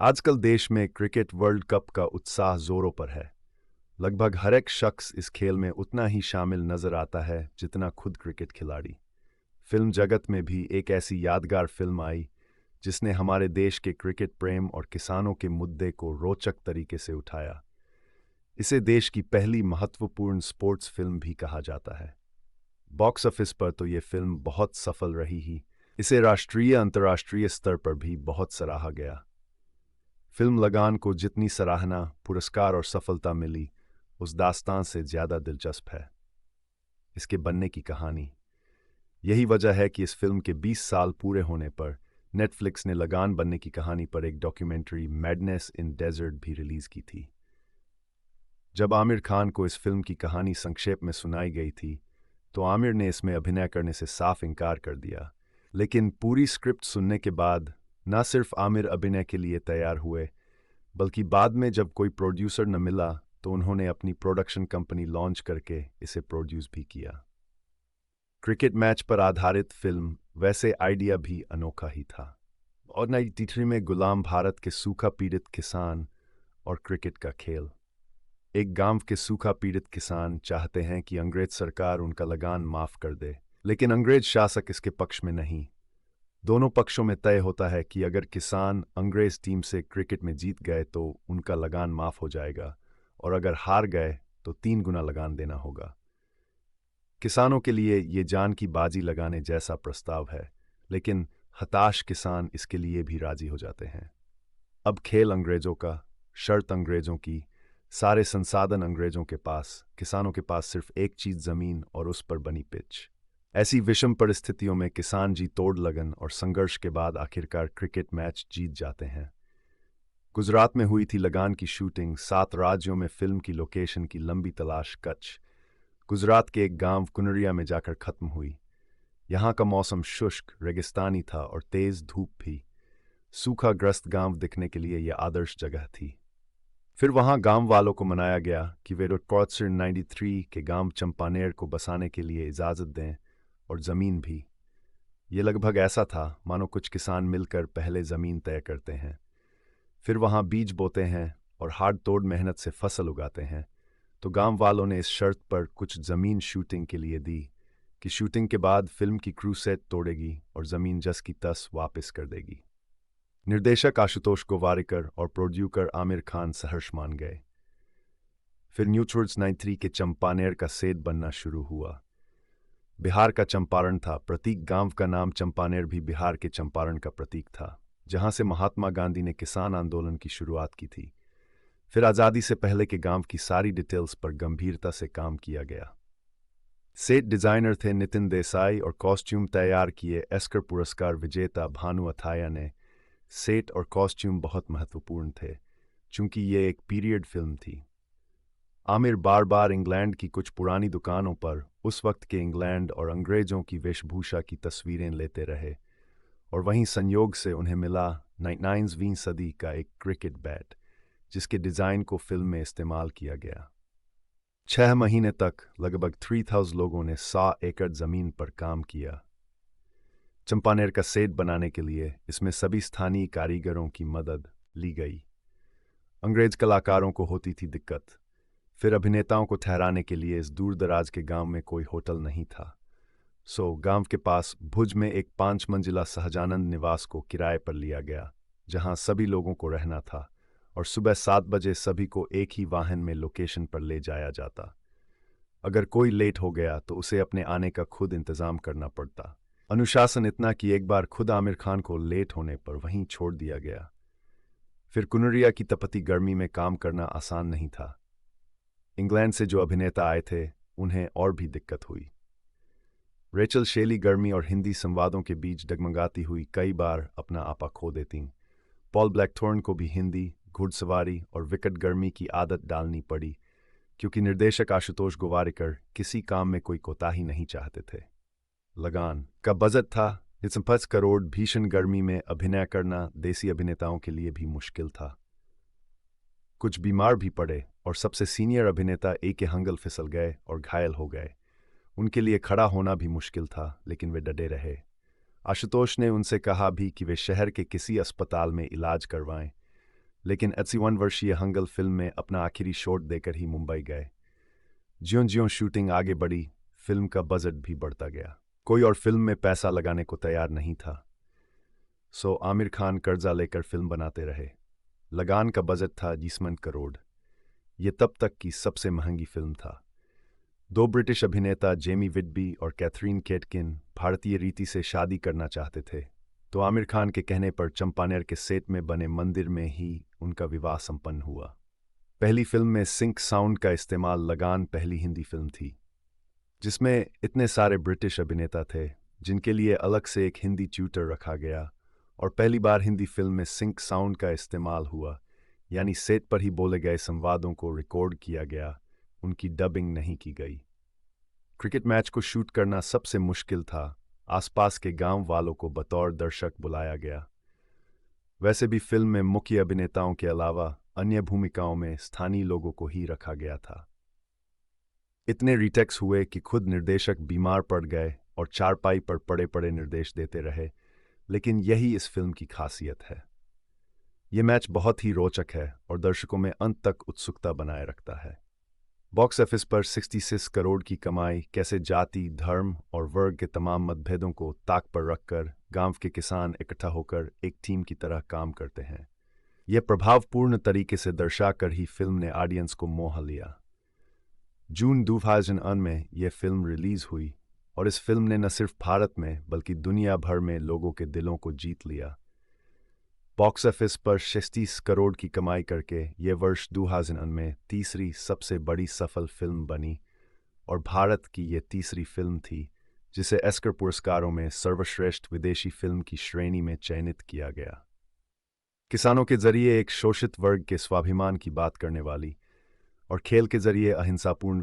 आजकल देश में क्रिकेट वर्ल्ड कप का उत्साह जोरों पर है। लगभग हर एक शख्स इस खेल में उतना ही शामिल नजर आता है जितना खुद क्रिकेट खिलाड़ी। फिल्म जगत में भी एक ऐसी यादगार फिल्म आई जिसने हमारे देश के क्रिकेट प्रेम और किसानों के मुद्दे को रोचक तरीके से उठाया। इसे देश की पहली महत्वपूर्ण स्पोर्ट्स फिल्म भी कहा जाता है। बॉक्स ऑफिस पर तो ये फिल्म बहुत सफल रही ही, इसे राष्ट्रीय अंतर्राष्ट्रीय स्तर पर भी बहुत सराहा गया। फिल्म लगान को जितनी सराहना, पुरस्कार और सफलता मिली, उस दास्तान से ज्यादा दिलचस्प है इसके बनने की कहानी। यही वजह है कि इस फिल्म के 20 साल पूरे होने पर नेटफ्लिक्स ने लगान बनने की कहानी पर एक डॉक्यूमेंट्री मैडनेस इन डेजर्ट भी रिलीज की थी। जब आमिर खान को इस फिल्म की कहानी संक्षेप में सुनाई गई थी, तो आमिर ने इसमें अभिनय करने से साफ इनकार कर दिया। लेकिन पूरी स्क्रिप्ट सुनने के बाद न सिर्फ आमिर अभिनय के लिए तैयार हुए, बल्कि बाद में जब कोई प्रोड्यूसर न मिला तो उन्होंने अपनी प्रोडक्शन कंपनी लॉन्च करके इसे प्रोड्यूस भी किया। क्रिकेट मैच पर आधारित फिल्म वैसे आइडिया भी अनोखा ही था। और 93 में गुलाम भारत के सूखा पीड़ित किसान और क्रिकेट का खेल। एक गांव के सूखा पीड़ित किसान चाहते हैं कि अंग्रेज सरकार उनका लगान माफ कर दे, लेकिन अंग्रेज शासक इसके पक्ष में नहीं। दोनों पक्षों में तय होता है कि अगर किसान अंग्रेज टीम से क्रिकेट में जीत गए तो उनका लगान माफ हो जाएगा, और अगर हार गए तो 3 गुना लगान देना होगा। किसानों के लिए ये जान की बाजी लगाने जैसा प्रस्ताव है, लेकिन हताश किसान इसके लिए भी राजी हो जाते हैं। अब खेल अंग्रेजों का, शर्त अंग्रेजों की, सारे संसाधन अंग्रेजों के पास, किसानों के पास सिर्फ एक चीज, जमीन और उस पर बनी पिच। ऐसी विषम परिस्थितियों में किसान जी तोड़ लगन और संघर्ष के बाद आखिरकार क्रिकेट मैच जीत जाते हैं। गुजरात में हुई थी लगान की शूटिंग। 7 राज्यों में फिल्म की लोकेशन की लंबी तलाश कच्छ, गुजरात के एक गांव कुनरिया में जाकर खत्म हुई। यहाँ का मौसम शुष्क रेगिस्तानी था और तेज धूप भी। सूखाग्रस्त गांव दिखने के लिए यह आदर्श जगह थी। फिर वहां गांव वालों को मनाया गया कि वे 93 के गांव चंपानेर को बसाने के लिए इजाजत दें, और जमीन भी। ये लगभग ऐसा था मानो कुछ किसान मिलकर पहले जमीन तय करते हैं, फिर वहां बीज बोते हैं और हाथ तोड़ मेहनत से फसल उगाते हैं। तो गांव वालों ने इस शर्त पर कुछ जमीन शूटिंग के लिए दी कि शूटिंग के बाद फिल्म की क्रू सेट तोड़ेगी और जमीन जस की तस वापस कर देगी। निर्देशक आशुतोष गोवारिकर और प्रोड्यूसर आमिर खान सहर्ष मान गए। फिर न्यूट्रल्स 93 के चंपानेर का सेट बनना शुरू हुआ। बिहार का चंपारण था प्रतीक। गांव का नाम चंपानेर भी बिहार के चंपारण का प्रतीक था, जहां से महात्मा गांधी ने किसान आंदोलन की शुरुआत की थी। फिर आज़ादी से पहले के गांव की सारी डिटेल्स पर गंभीरता से काम किया गया। सेट डिजाइनर थे नितिन देसाई और कॉस्ट्यूम तैयार किए एस्कर पुरस्कार विजेता भानु अथाया ने। सेट और कॉस्ट्यूम बहुत महत्वपूर्ण थे, चूंकि ये एक पीरियड फिल्म थी। आमिर बार बार इंग्लैंड की कुछ पुरानी दुकानों पर उस वक्त के इंग्लैंड और अंग्रेजों की वेशभूषा की तस्वीरें लेते रहे, और वहीं संयोग से उन्हें मिला 19वीं सदी का एक क्रिकेट बैट, जिसके डिज़ाइन को फिल्म में इस्तेमाल किया गया। 6 महीने तक लगभग 3000 लोगों ने 100 एकड़ जमीन पर काम किया। चंपानेर का सेट बनाने के लिए इसमें सभी स्थानीय कारीगरों की मदद ली गई। अंग्रेज कलाकारों को होती थी दिक्कत। फिर अभिनेताओं को ठहराने के लिए इस दूर दराज के गांव में कोई होटल नहीं था, सो गांव के पास भुज में एक 5 मंजिला सहजानंद निवास को किराए पर लिया गया, जहां सभी लोगों को रहना था, और सुबह 7 बजे सभी को एक ही वाहन में लोकेशन पर ले जाया जाता। अगर कोई लेट हो गया तो उसे अपने आने का खुद इंतजाम करना पड़ता। अनुशासन इतना कि एक बार खुद आमिर खान को लेट होने पर वहीं छोड़ दिया गया। फिर कुनरिया की तपती गर्मी में काम करना आसान नहीं था। इंग्लैंड से जो अभिनेता आए थे उन्हें और भी दिक्कत हुई। रेचल शेली गर्मी और हिंदी संवादों के बीच डगमगाती हुई कई बार अपना आपा खो देती। पॉल ब्लैकथॉर्न को भी हिंदी, घुड़सवारी और विकट गर्मी की आदत डालनी पड़ी, क्योंकि निर्देशक आशुतोष गोवारिकर किसी काम में कोई कोताही नहीं चाहते थे। लगान का बजट था 5 करोड़। भीषण गर्मी में अभिनय करना देसी अभिनेताओं के लिए भी मुश्किल था। कुछ बीमार भी पड़े और सबसे सीनियर अभिनेता ए.के. हंगल फिसल गए और घायल हो गए। उनके लिए खड़ा होना भी मुश्किल था, लेकिन वे डटे रहे। आशुतोष ने उनसे कहा भी कि वे शहर के किसी अस्पताल में इलाज करवाएं, लेकिन 81 वर्षीय हंगल फिल्म में अपना आखिरी शॉट देकर ही मुंबई गए। ज्यों-ज्यों शूटिंग आगे बढ़ी, फिल्म का बजट भी बढ़ता गया। कोई और फिल्म में पैसा लगाने को तैयार नहीं था, सो आमिर खान कर्जा लेकर फिल्म बनाते रहे। लगान का बजट था 20 करोड़। ये तब तक की सबसे महंगी फिल्म था। दो ब्रिटिश अभिनेता जेमी विडबी और कैथरीन केटकिन भारतीय रीति से शादी करना चाहते थे, तो आमिर खान के कहने पर चंपानेर के सेट में बने मंदिर में ही उनका विवाह संपन्न हुआ। पहली फिल्म में सिंक साउंड का इस्तेमाल लगान पहली हिंदी फिल्म थी, जिसमें इतने सारे ब्रिटिश अभिनेता थे जिनके लिए अलग से एक हिंदी ट्यूटर रखा गया, और पहली बार हिंदी फिल्म में सिंक साउंड का इस्तेमाल हुआ, यानी सेट पर ही बोले गए संवादों को रिकॉर्ड किया गया, उनकी डबिंग नहीं की गई। क्रिकेट मैच को शूट करना सबसे मुश्किल था। आसपास के गांव वालों को बतौर दर्शक बुलाया गया। वैसे भी फिल्म में मुख्य अभिनेताओं के अलावा अन्य भूमिकाओं में स्थानीय लोगों को ही रखा गया था। इतने रीटेक्स हुए कि खुद निर्देशक बीमार पड़ गए और चारपाई पर पड़े पड़े निर्देश देते रहे, लेकिन यही इस फिल्म की खासियत है। ये मैच बहुत ही रोचक है और दर्शकों में अंत तक उत्सुकता बनाए रखता है। बॉक्स ऑफिस पर 66 करोड़ की कमाई कैसे जाति, धर्म और वर्ग के तमाम मतभेदों को ताक पर रखकर गांव के किसान इकट्ठा होकर एक टीम की तरह काम करते हैं, यह प्रभावपूर्ण तरीके से दर्शाकर ही फिल्म ने ऑडियंस को मोह लिया। जून 2009 में यह फिल्म रिलीज हुई और इस फिल्म ने न सिर्फ भारत में बल्कि दुनिया भर में लोगों के दिलों को जीत लिया। बॉक्स ऑफिस पर 36 करोड़ की कमाई करके यह वर्ष 2009 में तीसरी सबसे बड़ी सफल फिल्म बनी और भारत की यह तीसरी फिल्म थी जिसे ऑस्कर पुरस्कारों में सर्वश्रेष्ठ विदेशी फिल्म की श्रेणी में चयनित किया गया। किसानों के जरिए एक शोषित वर्ग के स्वाभिमान की बात करने वाली और खेल के जरिए अहिंसापूर्ण